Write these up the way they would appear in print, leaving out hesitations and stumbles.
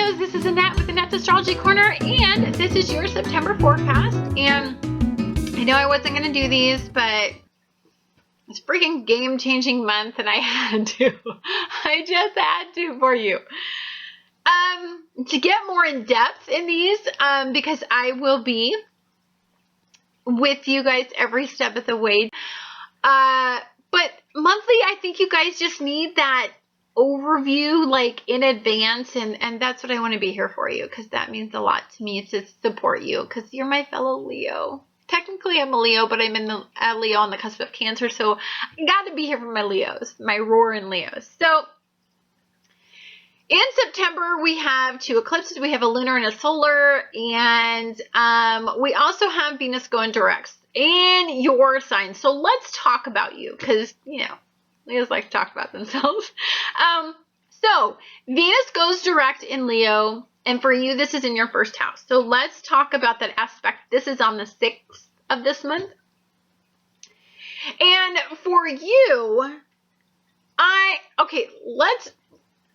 Leos, this is Annette with Annette's Astrology Corner, and this is your September forecast. And I know I wasn't going to do these, but it's freaking game-changing month, and I had to. I just had to for you. To get more in depth in these, because I will be with you guys every step of the way. But monthly, I think you guys just need that overview like in advance, and that's what I want to be here for you, because that means a lot to me to support you, because you're my fellow Leo. Technically I'm a Leo, but I'm in the Leo on the cusp of Cancer, so I got to be here for my Leos, my roaring Leos. So in September we have 2 eclipses. We have a lunar and a solar, and we also have Venus going direct in your sign. So let's talk about you, because you know Leos like to talk about themselves. So Venus goes direct in Leo, and for you, this is in your first house. So let's talk about that aspect. This is on the 6th of this month. And for you,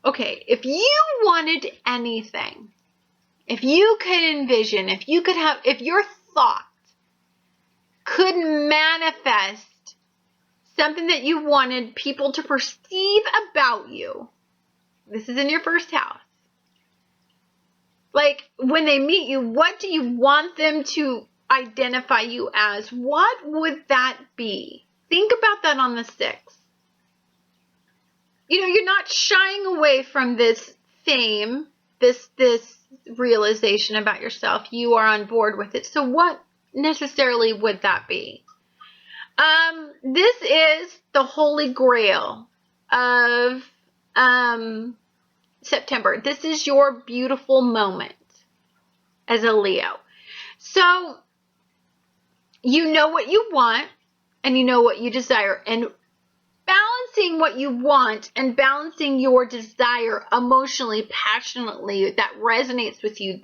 if you wanted anything, if you could envision, if your thought could manifest something that you wanted people to perceive about you, this is in your first house. Like when they meet you, what do you want them to identify you as? What would that be? Think about that on the 6th. You know, you're not shying away from this fame, this realization about yourself. You are on board with it. So what necessarily would that be? This is the holy grail of September. This is your beautiful moment as a Leo. So you know what you want and you know what you desire, and balancing what you want and balancing your desire emotionally, passionately, that resonates with you,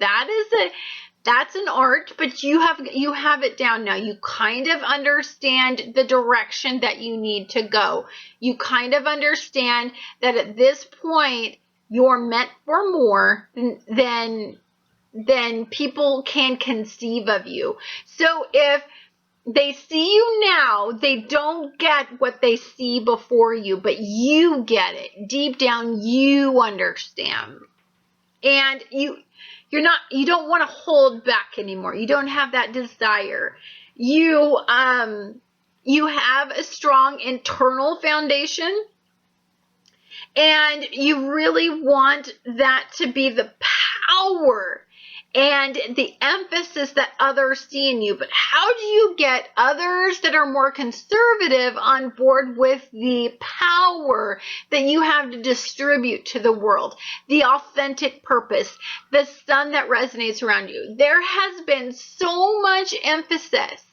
that's an art, but you have it down now. You kind of understand the direction that you need to go. You kind of understand that at this point you're meant for more than people can conceive of you. So if they see you now, they don't get what they see before you, but you get it. Deep down, you understand. And you don't want to hold back anymore. You don't have that desire. You have a strong internal foundation, and you really want that to be the power and the emphasis that others see in you. But how do you get others that are more conservative on board with the power that you have to distribute to the world? The authentic purpose, the sun that resonates around you. There has been so much emphasis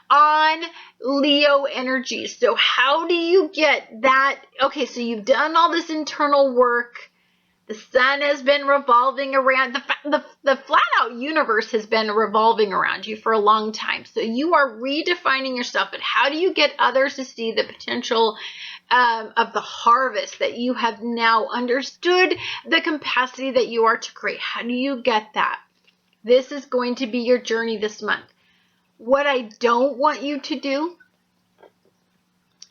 on Leo energy. So how do you get that? Okay, so you've done all this internal work. The sun has been revolving around, the flat out universe has been revolving around you for a long time. So you are redefining yourself, but how do you get others to see the potential of the harvest that you have now understood, the capacity that you are to create? How do you get that? This is going to be your journey this month. What I don't want you to do,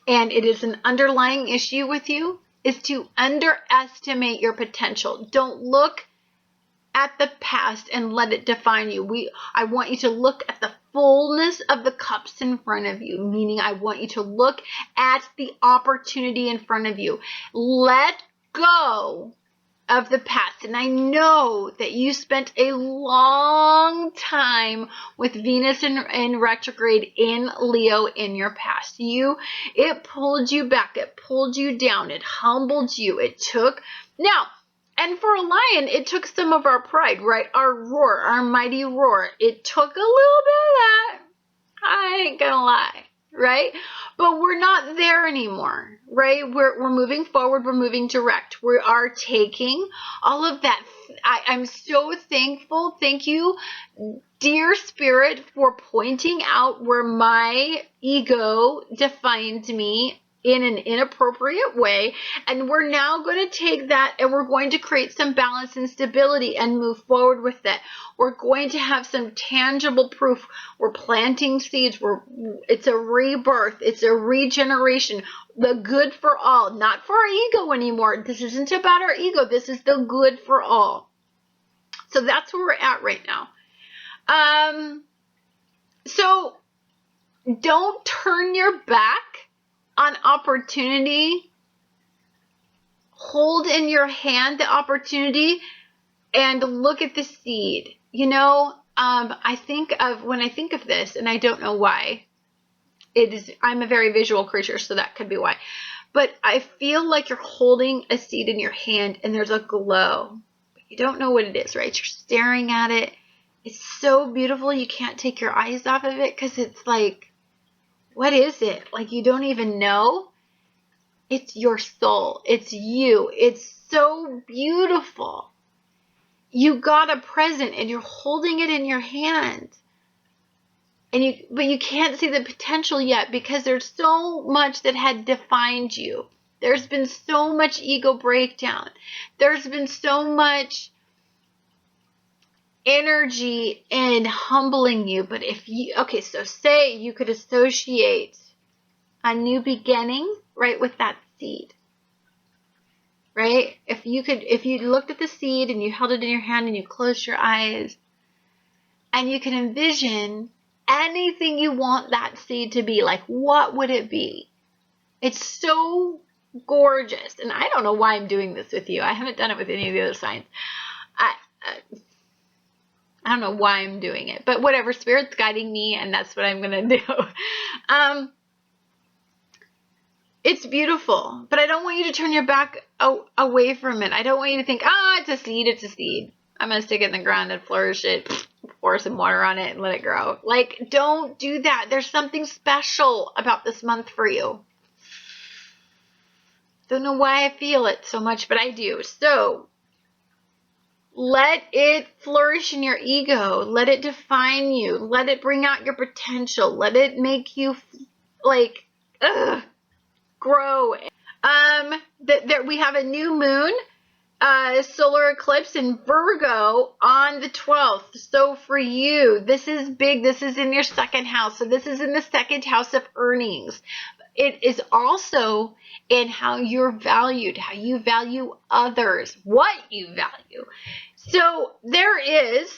and it is an underlying issue with you, is to underestimate your potential. Don't look at the past and let it define you. I want you to look at the fullness of the cups in front of you, meaning I want you to look at the opportunity in front of you. Let go of the past. And I know that you spent a long time with Venus in retrograde in Leo in your past. It pulled you back. It pulled you down. It humbled you. And for a lion, it took some of our pride, right? Our roar, our mighty roar. It took a little bit of that. I ain't gonna lie. Right? But we're not there anymore, right? We're moving forward. We're moving direct. We are taking all of that. I'm so thankful. Thank you, dear Spirit, for pointing out where my ego defined me in an inappropriate way. And we're now going to take that and we're going to create some balance and stability and move forward with it. We're going to have some tangible proof. We're planting seeds. It's a rebirth. It's a regeneration. The good for all, not for our ego anymore. This isn't about our ego. This is the good for all. So that's where we're at right now. So don't turn your back on opportunity. Hold in your hand the opportunity and look at the seed. You know, when I think of this, and I don't know why, I'm a very visual creature, so that could be why. But I feel like you're holding a seed in your hand and there's a glow. You don't know what it is, right? You're staring at it. It's so beautiful. You can't take your eyes off of it because it's like, what is it? Like you don't even know. It's your soul. It's you. It's so beautiful. You got a present and you're holding it in your hand. But you can't see the potential yet because there's so much that had defined you. There's been so much ego breakdown. There's been so much energy in humbling you. But so say you could associate a new beginning, right, with that seed, right? If you looked at the seed and you held it in your hand and you closed your eyes and you can envision anything you want that seed to be, like, what would it be? It's so gorgeous. And I don't know why I'm doing this with you. I haven't done it with any of the other signs. I don't know why I'm doing it, but whatever, Spirit's guiding me, and that's what I'm going to do. It's beautiful, but I don't want you to turn your back away from it. I don't want you to think, it's a seed, it's a seed. I'm going to stick it in the ground and flourish it, pour some water on it and let it grow. Like, don't do that. There's something special about this month for you. Don't know why I feel it so much, but I do. So let it flourish in your ego. Let it define you. Let it bring out your potential. Let it make you grow. We have a new moon, solar eclipse in Virgo on the 12th. So for you, this is big. This is in your second house. So this is in the second house of earnings. It is also in how you're valued, how you value others, what you value. So there is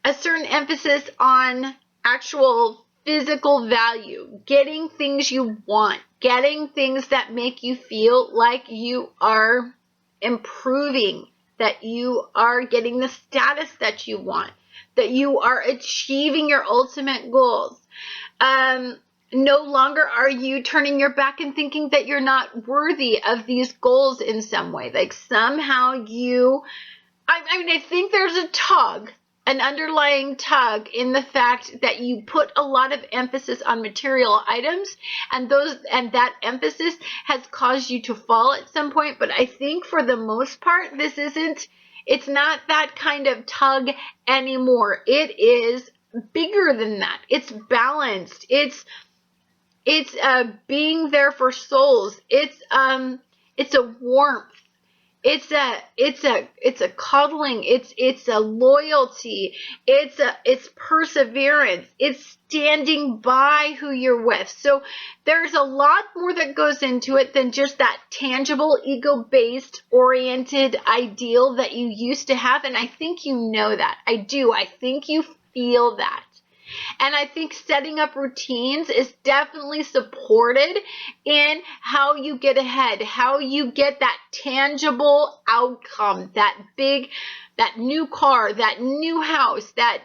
a certain emphasis on actual physical value, getting things you want, getting things that make you feel like you are improving, that you are getting the status that you want, that you are achieving your ultimate goals. No longer are you turning your back and thinking that you're not worthy of these goals in some way. Like somehow I think there's a tug, an underlying tug in the fact that you put a lot of emphasis on material items, and that emphasis has caused you to fall at some point. But I think for the most part, it's not that kind of tug anymore. It is bigger than that. It's balanced. It's being there for souls. It's a warmth. It's a cuddling. It's a loyalty. It's perseverance. It's standing by who you're with. So there's a lot more that goes into it than just that tangible, ego-based, oriented ideal that you used to have. And I think you know that. I do. I think you feel that. And I think setting up routines is definitely supported in how you get ahead, how you get that tangible outcome, that new car, that new house, that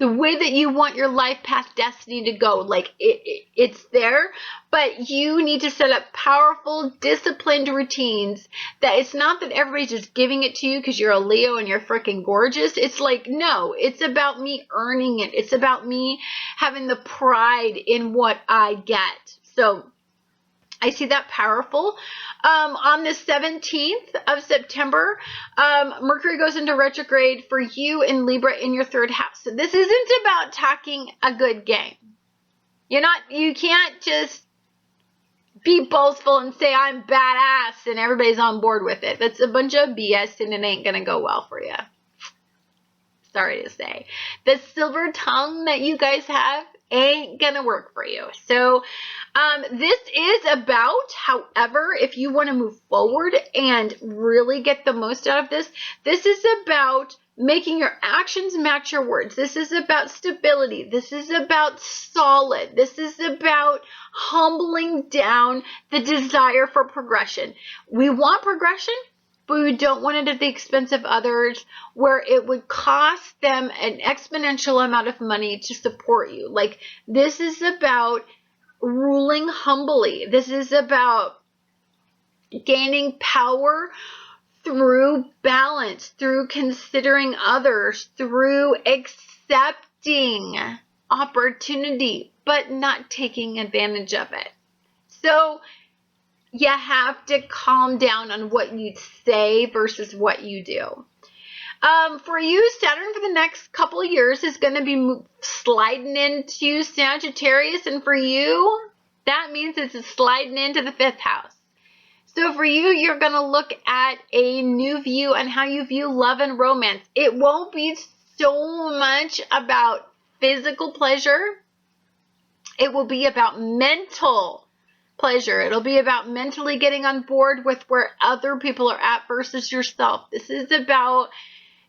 the way that you want your life path destiny to go. Like it's there, but you need to set up powerful, disciplined routines that it's not that everybody's just giving it to you because you're a Leo and you're freaking gorgeous. It's like, no, it's about me earning it. It's about me having the pride in what I get. So I see that powerful. On the 17th of September, Mercury goes into retrograde for you in Libra in your third house. So this isn't about talking a good game. You can't just be boastful and say I'm badass and everybody's on board with it. That's a bunch of BS and it ain't going to go well for you. Sorry to say. The silver tongue that you guys have ain't going to work for you. So this is about, however, if you want to move forward and really get the most out of this, this is about making your actions match your words. This is about stability. This is about solid. This is about humbling down the desire for progression. We want progression, but we don't want it at the expense of others where it would cost them an exponential amount of money to support you. Like, this is about ruling humbly. This is about gaining power through balance, through considering others, through accepting opportunity, but not taking advantage of it. So you have to calm down on what you say versus what you do. For you, Saturn for the next couple of years is going to be sliding into Sagittarius, and for you, that means it's sliding into the 5th house. So for you, you're going to look at a new view on how you view love and romance. It won't be so much about physical pleasure. It will be about mental pleasure. It'll be about mentally getting on board with where other people are at versus yourself. This is about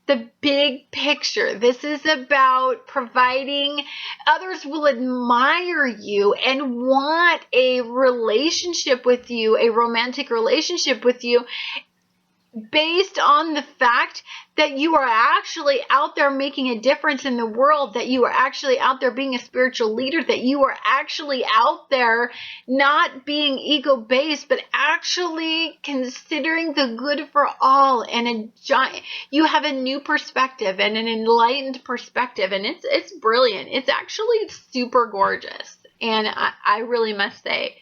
the big picture. This is about providing, others will admire you and want a relationship with you, a romantic relationship with you, based on the fact that you are actually out there making a difference in the world, that you are actually out there being a spiritual leader, that you are actually out there not being ego-based, but actually considering the good for all, and you have a new perspective and an enlightened perspective, and it's brilliant. It's actually super gorgeous, and I really must say.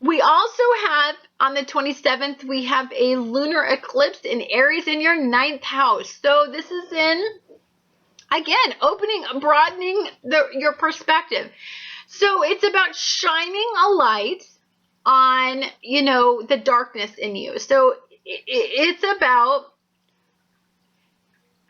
We also have, on the 27th, we have a lunar eclipse in Aries in your 9th house. So this is in, again, opening, broadening your perspective. So it's about shining a light on, the darkness in you. So it's about,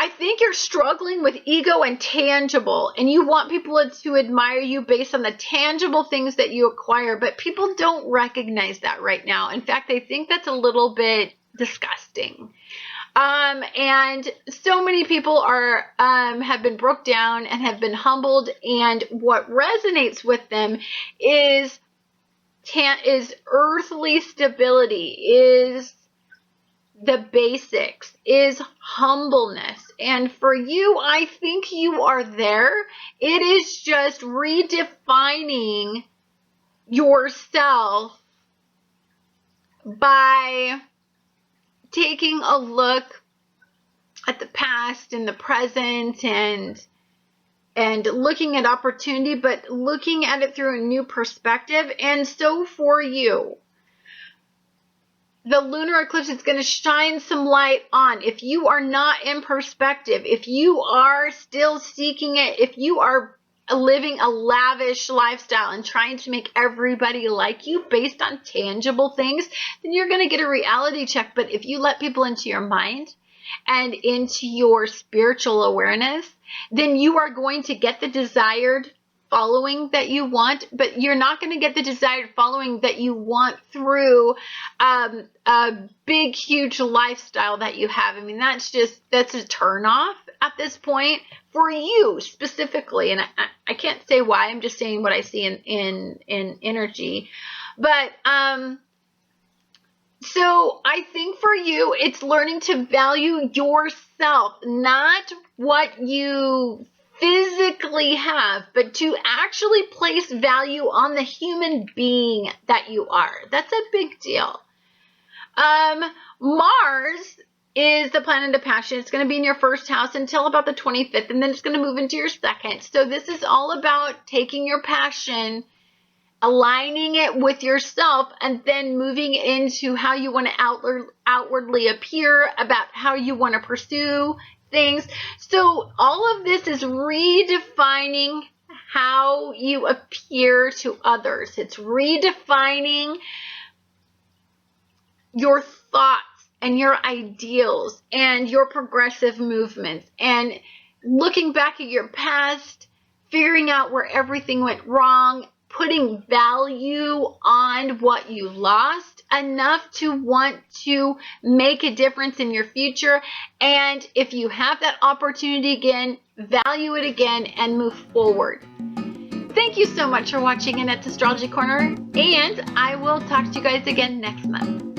I think you're struggling with ego and tangible, and you want people to admire you based on the tangible things that you acquire, but people don't recognize that right now. In fact, they think that's a little bit disgusting. And so many people have been broke down and have been humbled, and what resonates with them is earthly stability, is the basics, is humbleness. And for you, I think you are there. It is just redefining yourself by taking a look at the past and the present and looking at opportunity, but looking at it through a new perspective. And so for you, the lunar eclipse is going to shine some light on. If you are not in perspective, if you are still seeking it, if you are living a lavish lifestyle and trying to make everybody like you based on tangible things, then you're going to get a reality check. But if you let people into your mind and into your spiritual awareness, then you are going to get the desired following that you want, but you're not going to get the desired following that you want through a big, huge lifestyle that you have. I mean, that's a turn off at this point for you specifically. And I can't say why, I'm just saying what I see in energy. But, so I think for you, it's learning to value yourself, not what you physically have, but to actually place value on the human being that you are. That's a big deal. Mars is the planet of passion. It's going to be in your 1st house until about the 25th, and then it's going to move into your 2nd. So this is all about taking your passion, aligning it with yourself, and then moving into how you want to outwardly appear, about how you want to pursue things. So all of this is redefining how you appear to others. It's redefining your thoughts and your ideals and your progressive movements, and looking back at your past, figuring out where everything went wrong, putting value on what you lost enough to want to make a difference in your future. And if you have that opportunity again, value it again and move forward. Thank you so much for watching Annette's Astrology Corner, and I will talk to you guys again next month.